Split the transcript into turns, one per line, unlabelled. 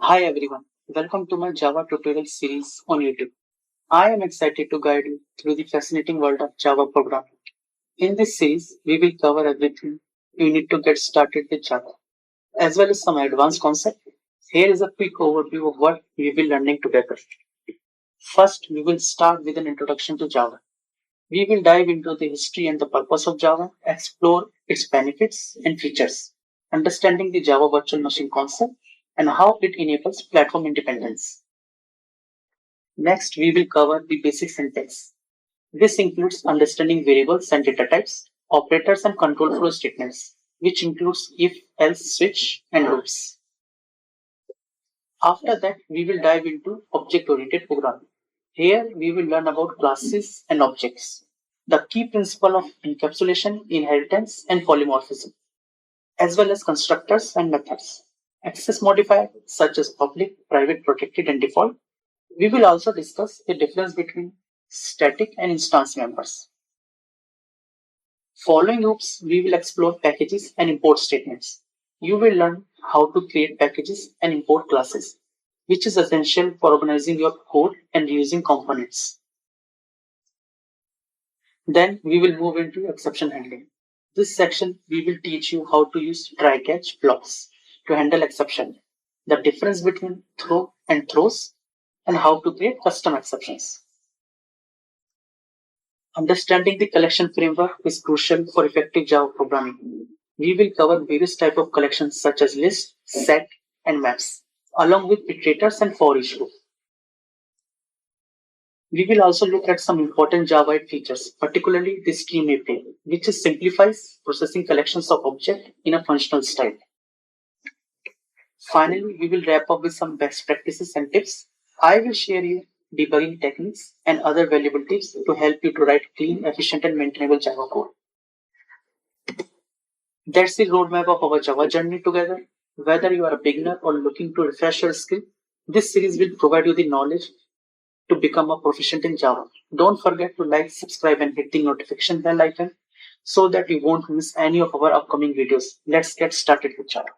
Hi everyone, welcome to my Java tutorial series on YouTube. I am excited to guide you through the fascinating world of Java programming. In this series, we will cover everything you need to get started with Java, as well as some advanced concepts. Here is a quick overview of what we will be learning together. First, we will start with an introduction to Java. We will dive into the history and the purpose of Java, explore its benefits and features, understanding the Java virtual machine concept, and how it enables platform independence. Next, we will cover the basic syntax. This includes understanding variables and data types, operators and control flow statements, which includes if, else, switch, and loops. After that, we will dive into object-oriented programming. Here, we will learn about classes and objects, the key principle of encapsulation, inheritance, and polymorphism, as well as constructors and methods. Access modifiers such as public, private, protected, and default. We will also discuss the difference between static and instance members. Following loops, we will explore packages and import statements. You will learn how to create packages and import classes, which is essential for organizing your code and reusing components. Then we will move into exception handling. This section, we will teach you how to use try-catch blocks to handle exception, the difference between throw and throws, and how to create custom exceptions. Understanding the collection framework is crucial for effective Java programming. We will cover various types of collections such as list, set, and maps, along with iterators and for each loop. We will also look at some important Java 8 features, particularly the Stream API, which simplifies processing collections of objects in a functional style. Finally, we will wrap up with some best practices and tips. I will share you debugging techniques and other valuable tips to help you to write clean, efficient, and maintainable Java code. That's the roadmap of our Java journey together. Whether you are a beginner or looking to refresh your skill, this series will provide you the knowledge to become a proficient in Java. Don't forget to like, subscribe, and hit the notification bell icon so that you won't miss any of our upcoming videos. Let's get started with Java.